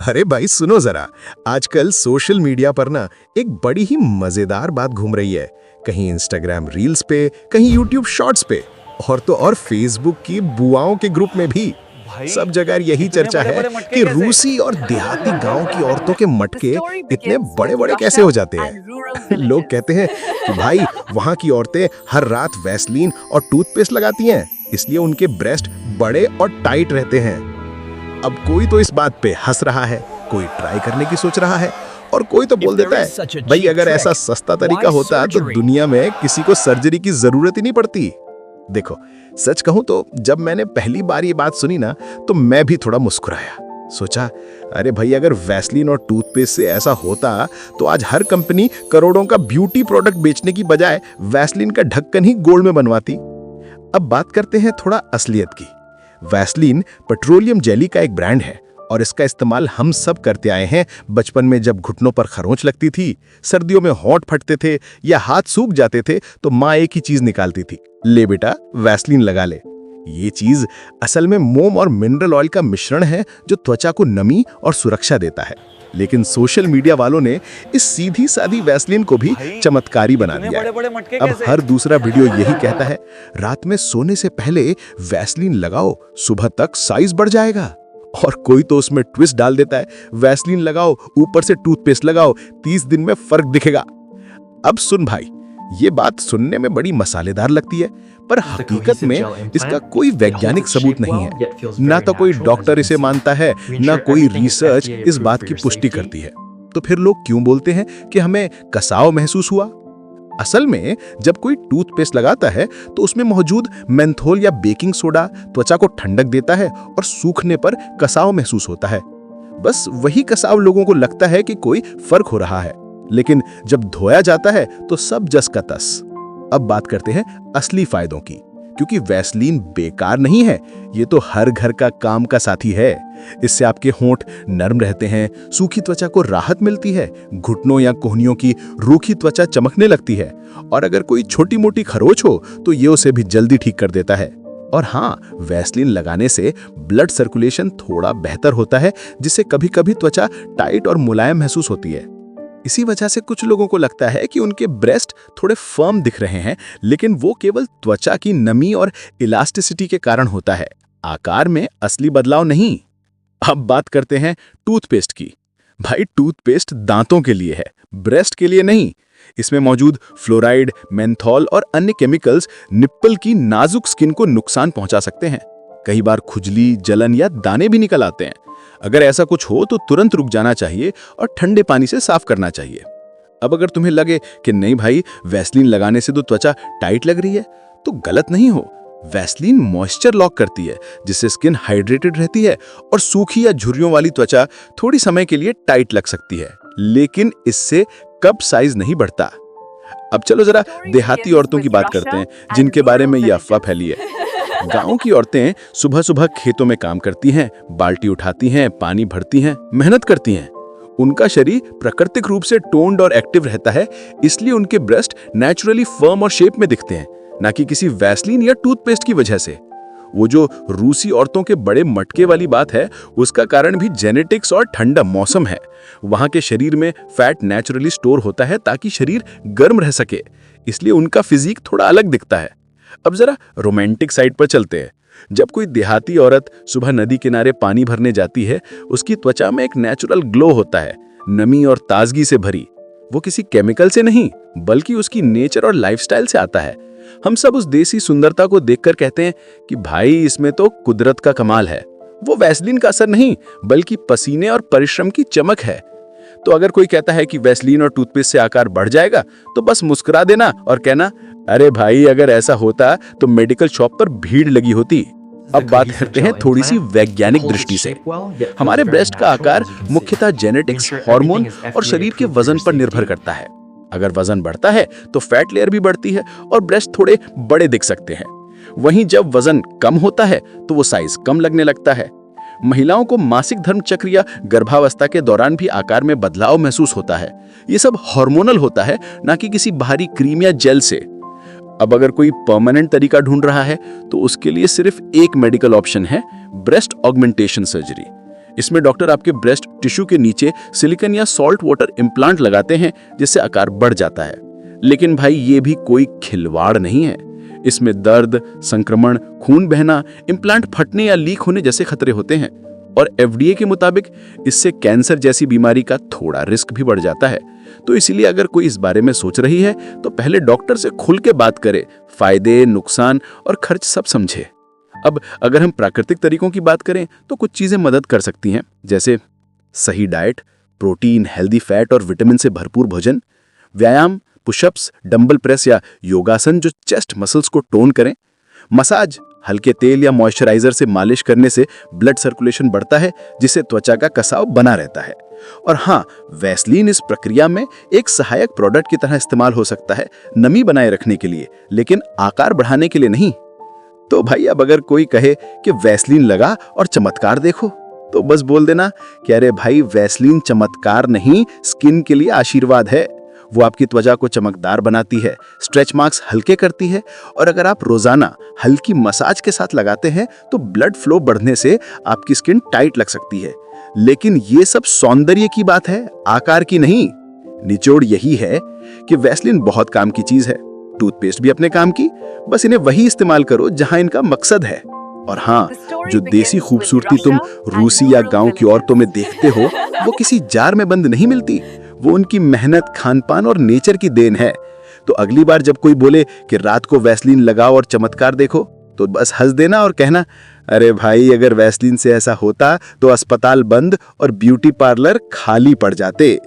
अरे भाई सुनो जरा, आजकल सोशल मीडिया पर ना एक बड़ी ही मजेदार बात घूम रही है। कहीं इंस्टाग्राम रील्स पे, कहीं यूट्यूब शॉर्ट्स पे, और तो और फेसबुक की बुआओं के ग्रुप में भी। भाई सब जगह यही इतने चर्चा है बड़े-बड़े मटके कि कैसे? रूसी और देहाती गांव की औरतों के मटके इतने बड़े-बड़े कैसे हो जाते हैं। लोग कहते हैं कि भाई वहां की औरतें हर रात वैसलीन और टूथपेस्ट लगाती हैं, इसलिए उनके ब्रेस्ट बड़े और टाइट रहते हैं। अब कोई तो इस बात पे हंस रहा है, कोई ट्राई करने की सोच रहा है, और कोई तो बोल देता है भाई अगर ऐसा सस्ता तरीका होता तो दुनिया में किसी को सर्जरी की जरूरत ही नहीं पड़ती। देखो, सच कहूं तो जब मैंने पहली बार ये बात सुनी ना, तो मैं भी थोड़ा मुस्कुराया। सोचा, अरे भाई अगर वैसलीन और टूथपेस्ट से ऐसा होता तो आज हर कंपनी करोड़ों का ब्यूटी प्रोडक्ट बेचने की बजाय वैसलीन का ढक्कन ही गोल्ड में बनवाती। अब बात करते हैं थोड़ा असलियत की। वैसलीन पेट्रोलियम जेली का एक ब्रांड है और इसका इस्तेमाल हम सब करते आए हैं। बचपन में जब घुटनों पर खरोंच लगती थी, सर्दियों में होंठ फटते थे या हाथ सूख जाते थे, तो माँ एक ही चीज निकालती थी, ले बेटा वैसलीन लगा ले। ये चीज असल में मोम और मिनरल ऑयल का मिश्रण है जो त्वचा को नमी और सुरक्षा देता है। लेकिन सोशल मीडिया वालों ने इस सीधी सादी वैसलीन को भी चमत्कारी बना इतने दिया है। बड़े-बड़े मटके अब कैसे? हर दूसरा वीडियो यही कहता है, रात में सोने से पहले वैसलीन लगाओ, सुबह तक साइज बढ़ जाएगा। और कोई तो उसमें ट्विस्ट डाल देता है, वैसलीन लगाओ ऊपर से टूथपेस्ट लगाओ, 30 दिन में फर्क दिखेगा। अब सुन भाई, ये बात सुनने में बड़ी मसालेदार लगती है, पर हकीकत में इसका कोई वैज्ञानिक सबूत नहीं है। ना तो कोई डॉक्टर इसे मानता है, ना कोई रिसर्च इस बात की पुष्टि करती है। तो फिर लोग क्यों बोलते हैं कि हमें कसाव महसूस हुआ? असल में जब कोई टूथपेस्ट लगाता है तो उसमें मौजूद मेंथोल या बेकिंग सोडा त्वचा को ठंडक देता है और सूखने पर कसाव महसूस होता है। बस वही कसाव लोगों को लगता है कि कोई फर्क हो रहा है, लेकिन जब धोया जाता है तो सब जस का तस। अब बात करते हैं असली फायदों की, क्योंकि वैसलीन बेकार नहीं है, ये तो हर घर का काम का साथी है। इससे आपके होंठ नरम रहते हैं, सूखी त्वचा को राहत मिलती है, घुटनों या कोहनियों की रूखी त्वचा चमकने लगती है, और अगर कोई छोटी मोटी खरोच हो तो ये उसे भी जल्दी ठीक कर देता है। और हाँ, वैसलीन लगाने से ब्लड सर्कुलेशन थोड़ा बेहतर होता है, जिससे कभी कभी त्वचा टाइट और मुलायम महसूस होती है। इसी वजह से कुछ लोगों को लगता है कि उनके ब्रेस्ट थोड़े फर्म दिख रहे हैं, लेकिन वो केवल त्वचा की नमी और इलास्टिसिटी के कारण होता है, आकार में असली बदलाव नहीं। अब बात करते हैं टूथपेस्ट की। भाई टूथपेस्ट दांतों के लिए है, ब्रेस्ट के लिए नहीं। इसमें मौजूद फ्लोराइड, मेंथोल और अन्य केमिकल्स निप्पल की नाजुक स्किन को नुकसान पहुंचा सकते हैं। कई बार खुजली, जलन या दाने भी निकल आते हैं। अगर ऐसा कुछ हो तो तुरंत रुक जाना चाहिए और ठंडे पानी से साफ करना चाहिए। अब अगर तुम्हें लगे कि नहीं भाई वैसलीन लगाने से तो त्वचा टाइट लग रही है, तो गलत नहीं हो। वैसलीन मॉइस्चर लॉक करती है, जिससे स्किन हाइड्रेटेड रहती है और सूखी या झुर्रियों वाली त्वचा थोड़ी समय के लिए टाइट लग सकती है, लेकिन इससे कब साइज नहीं बढ़ता। अब चलो जरा देहाती औरतों की बात करते हैं, जिनके बारे में यह अफवाह फैली है। गांव की औरतें सुबह सुबह खेतों में काम करती हैं, बाल्टी उठाती हैं, पानी भरती हैं, मेहनत करती हैं। उनका शरीर प्राकृतिक रूप से टोन्ड और एक्टिव रहता है, इसलिए उनके ब्रेस्ट नेचुरली फर्म और शेप में दिखते हैं, ना कि किसी वैसलीन या टूथपेस्ट की वजह से। वो जो रूसी औरतों के बड़े मटके वाली बात है, उसका कारण भी जेनेटिक्स और ठंडा मौसम है। वहां के शरीर में फैट नेचुरली स्टोर होता है ताकि शरीर गर्म रह सके, इसलिए उनका फिजिक थोड़ा अलग दिखता है। अब जरा रोमांटिक साइड पर चलते हैं। जब कोई देहाती औरत सुबह नदी किनारे पानी भरने जाती है, उसकी त्वचा में एक नेचुरल ग्लो होता है, नमी और ताजगी से भरी। वो किसी केमिकल से नहीं, बल्कि उसकी नेचर और लाइफस्टाइल से आता है। हम सब उस देसी सुंदरता को देखकर कहते हैं कि भाई इसमें तो कुदरत का कमाल है। वो वैसलीन का असर नहीं, बल्कि पसीने और परिश्रम की चमक है। तो अगर कोई कहता है कि वैसलीन और टूथपेस्ट से आकार बढ़ जाएगा, तो बस मुस्कुरा देना और कहना, अरे भाई अगर ऐसा होता तो मेडिकल शॉप पर भीड़ लगी होती। अब बात करते हैं थोड़ी सी वैज्ञानिक दृष्टि से। हमारे ब्रेस्ट का आकार मुख्यतः जेनेटिक्स, हार्मोन और शरीर के वजन पर निर्भर करता है। अगर वजन बढ़ता है तो फैट लेयर भी बढ़ती है और ब्रेस्ट थोड़े बड़े दिख सकते हैं। वहीं जब वजन कम होता है तो वो साइज कम लगने लगता है। महिलाओं को मासिक धर्म चक्र या गर्भावस्था के दौरान भी आकार में बदलाव महसूस होता है। ये सब हार्मोनल होता है, ना कि किसी बाहरी क्रीम या जेल से। अब अगर कोई परमानेंट तरीका ढूंढ रहा है तो उसके लिए सिर्फ एक मेडिकल ऑप्शन है, ब्रेस्ट ऑगमेंटेशन सर्जरी। इसमें डॉक्टर आपके ब्रेस्ट टिश्यू के नीचे सिलिकॉन या सॉल्ट वाटर इम्प्लांट लगाते हैं, जिससे आकार बढ़ जाता है। लेकिन भाई ये भी कोई खिलवाड़ नहीं है। इसमें दर्द, संक्रमण, खून बहना, इम्प्लांट फटने या लीक होने जैसे खतरे होते हैं और FDA के मुताबिक इससे कैंसर जैसी बीमारी का थोड़ा रिस्क भी बढ़ जाता है। तो इसीलिए अगर कोई इस बारे में सोच रही है तो पहले डॉक्टर से खुल के बात करे, फायदे, नुकसान और खर्च सब समझे। अब अगर हम प्राकृतिक तरीकों की बात करें तो कुछ चीजें मदद कर सकती हैं, जैसे सही डाइट, प्रोटीन, हेल्दी फैट और विटामिन से भरपूर भोजन, व्यायाम, पुशअप्स, डंबल प्रेस या योगासन जो चेस्ट मसल्स को टोन करें, मसाज, हल्के तेल या मॉइस्चराइजर से मालिश करने से ब्लड सर्कुलेशन बढ़ता है, जिससे त्वचा का कसाव बना रहता है। और हाँ, वैसलीन इस प्रक्रिया में एक सहायक प्रोडक्ट की तरह इस्तेमाल हो सकता है, नमी बनाए रखने के लिए, लेकिन आकार बढ़ाने के लिए नहीं। तो भाई अब अगर कोई कहे कि वैसलीन लगा और चमत्कार देखो, तो बस बोल देना कि अरे भाई, वैसलीन चमत्कार नहीं, स्किन के लिए आशीर्वाद है। वो आपकी त्वचा को चमकदार बनाती है, स्ट्रेच मार्क्स हल्के करती है और अगर आप रोजाना हल्की मसाज के साथ लगाते हैं तो ब्लड फ्लो बढ़ने से आपकी स्किन टाइट लग सकती है। लेकिन ये सब सौंदर्य की बात है, आकार की नहीं। निचोड़ यही है कि वैसलीन बहुत काम की चीज है, टूथपेस्ट भी अपने काम की, बस इन्हें वही इस्तेमाल करो जहां इनका मकसद है। और हाँ, जो देसी खूबसूरती तुम रूसी या गांव की औरतों में देखते हो, वो किसी जार में बंद नहीं मिलती, वो उनकी मेहनत, खानपान और नेचर की देन है। तो अगली बार जब कोई बोले कि रात को वैसलीन लगाओ और चमत्कार देखो, तो बस हंस देना और कहना, अरे भाई, अगर वैसलीन से ऐसा होता तो अस्पताल बंद और ब्यूटी पार्लर खाली पड़ जाते।